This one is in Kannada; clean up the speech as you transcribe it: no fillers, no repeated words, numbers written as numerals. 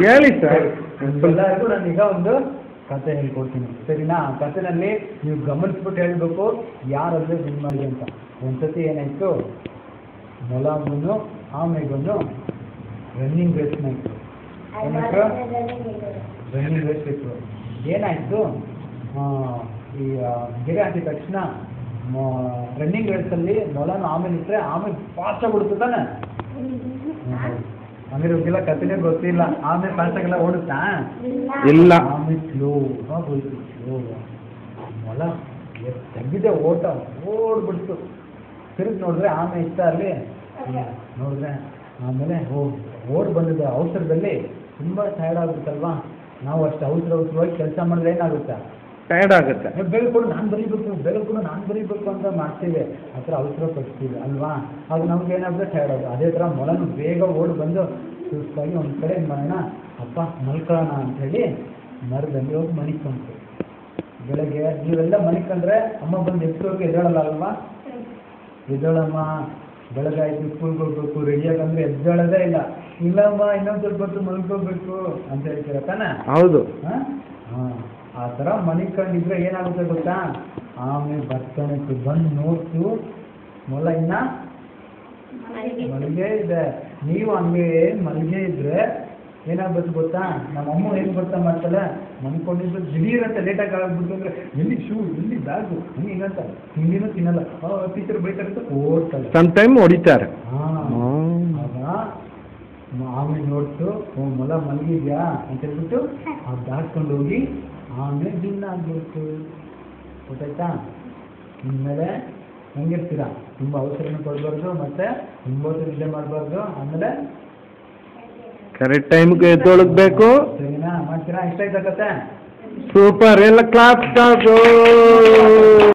ಹೇಳಿ ಸರ್. ಎಲ್ಲರಿಗೂ ನಾನೀಗ ಒಂದು ಕತೆ ಹೇಳ್ಕೊಡ್ತೀನಿ, ಸರಿನಾ? ಆ ಕಥೆನಲ್ಲಿ ನೀವು ಗಮನಿಸ್ಬಿಟ್ಟು ಹೇಳ್ಬೇಕು ಯಾರಾದ್ರೆ ವಿನ್ ಮಾಡಿ ಅಂತ. ಒಂದ್ಸತಿ ಏನಾಯ್ತು, ಮೊಲಗೂ ಆಮೆಗೂ ರನ್ನಿಂಗ್ ರೇಸ್ನ ಇತ್ತು. ಏನಾಯ್ತು? ರನ್ನಿಂಗ್ ರೇಸ್ ಇತ್ತು. ಏನಾಯ್ತು, ಈ ಗೆರೆ ಹಾಕಿದ ತಕ್ಷಣ ರನ್ನಿಂಗ್ ರೇಸಲ್ಲಿ ಮೊಲನ ಆಮೇಲೆ ಇಟ್ಟರೆ ಆಮೇಲೆ ಫಾಸ್ಟಾಗಿ ಓಡಿಸ್ತಾನೆ. ಆಮೇಲೆ ಹೋಗಿಲ್ಲ, ಕಥೆನೇ ಗೊತ್ತಿಲ್ಲ. ಆಮೇಲೆ ಫಾಸ್ಟಾಗೆಲ್ಲ ಓಡುತ್ತಾ? ಇಲ್ಲ. ಆಮೇಲೆ ಸ್ಲೋ ಹೋಯ್ತು. ಸ್ಲೋ ಮೊಲ ತೆಗೆದಿದೆ, ಓಡ್ಬಿಡ್ತು. ತಿರುಗಿ ನೋಡಿದ್ರೆ ಆಮೇಲೆ ಇಷ್ಟ ಅಲ್ಲಿ ನೋಡಿದ್ರೆ ಆಮೇಲೆ ಓಡ್ ಬಂದಿದೆ. ಅವಸರದಲ್ಲಿ ತುಂಬ ಟಯರ್ಡ್ ಆಗುತ್ತಲ್ವಾ, ನಾವು ಅಷ್ಟು ಅವಸರವಾಗಿ ಕೆಲಸ ಮಾಡಿದ್ರೆ ಏನಾಗುತ್ತೆ? ಟಯರ್ಡ್ ಆಗುತ್ತೆ. ಬೆಳಕು ನಾನು ಬರೀಬೇಕು ಅಂತ ಮಾಡ್ತೀವಿ, ಆ ಥರ ಅವಸರ ಪಡ್ತೀವಿ ಅಲ್ವಾ? ಅದು ನಮ್ಗೆ ಏನಾಗುತ್ತೆ, ಟಯರ್ಡ್ ಆಗುತ್ತೆ. ಅದೇ ಥರ ಮೊಲನು ಬೇಗ ಓಡಿ ಬಂದು ಸುಸ್ತಾಗಿ ಒಂದು ಕಡೆ ಮಾಡೋಣ, ಅಪ್ಪ ಮಲ್ಕೊಳ್ಳೋಣ ಅಂಥೇಳಿ ಮರದಲ್ಲಿ ಹೋಗಿ ಮನಿಕೊಂತು. ಬೆಳಗ್ಗೆ ನೀವೆಲ್ಲ ಮನಿಕೊಂಡ್ರೆ ಅಮ್ಮ ಬಂದು ಎಷ್ಟೋಗಿ ಎದ್ದೇಳಲ್ಲ ಅಲ್ವಾ? ಎದ್ದೇಳಮ್ಮ, ಬೆಳಗಾಯ್ತು, ಸ್ಕೂಲ್ಗೆ ಹೋಗ್ಬೇಕು, ರೆಡಿಯಾಗಂದ್ರೆ ಎದ್ದೇಳೋದೇ ಇಲ್ಲ. ಇಲ್ಲಮ್ಮ ಇನ್ನೊಂದು ಸ್ವಲ್ಪ ಹೊತ್ತು ಮಲ್ಕೋಬೇಕು ಅಂತ ಹೇಳ್ತೀರ ತಾನೆ? ಹೌದು. ಹಾಂ, ಆ ಥರ ಮನಿಕೊಂಡಿದ್ರೆ ಏನಾಗುತ್ತೆ ಗೊತ್ತಾ? ಆಮೇಲೆ ಬರ್ತಾನೆ, ಬಂದು ನೋಡ್ತು ಮೊಲ ಇನ್ನ ಮಲಗೆ ಇದೆ. ನೀವು ಹಂಗೆ ಮಲಗೆ ಇದ್ರೆ ಏನಾಗ್ಬೇಕು ಗೊತ್ತಾ? ನಮ್ಮಮ್ಮ ಏನು ಗೊತ್ತಾ ಮಾಡ್ತಾಳೆ, ಮನ್ಕೊಂಡಿದ್ದು ದಿಢೀರ್ ಅಂತ ಲೇಟಾಗಿ ಆಗ್ಬಿಟ್ಟು ಅಂದ್ರೆ ಎಲ್ಲಿ ಶೂ, ಎಲ್ಲಿ ಬ್ಯಾಗು, ಹಂಗೆ ಹಿಂಗಂತ ಹಿಂಗೇನು ತಿನ್ನಲ್ಲ. ಟೀಚರ್ ಬೈತಾರೆ ಓಡ್ತಾಳೆ, ಸಮ್ ಟೈಮ್ ಹೊಡಿತಾರೆ. ಆಗ ಆಮೇಲೆ ನೋಡ್ತು, ಮೊಲ ಮಲಗಿದ್ಯಾ ಅಂತ ಹೇಳ್ಬಿಟ್ಟು ದಾಟ್ಕೊಂಡು ಹೋಗಿ ಆಮೇಲೆ ಜಿನ್ನ ಆಗ್ಬಿಡ್ತು. ಗೊತ್ತಾಯ್ತಾ? ಇನ್ಮೇಲೆ ಹೆಂಗಿರ್ತೀರಾ, ತುಂಬ ಅವಸರನೂ ಕೊಡಬಾರ್ದು, ಮತ್ತೆ ತುಂಬ ಹೊತ್ತು ನಿದ್ದೆ ಮಾಡಬಾರ್ದು. ಆಮೇಲೆ ಕರೆಕ್ಟ್ ಟೈಮ್ಗೆ ಎದ್ದೊಳಗ್ಬೇಕು. ಸರಿನಾ? ಮಾಡ್ತೀರಾ? ಇಷ್ಟ ಆಯ್ತಾ ಕತೆ? ಸೂಪರ್. ಎಲ್ಲ ಕ್ಲಾಸ್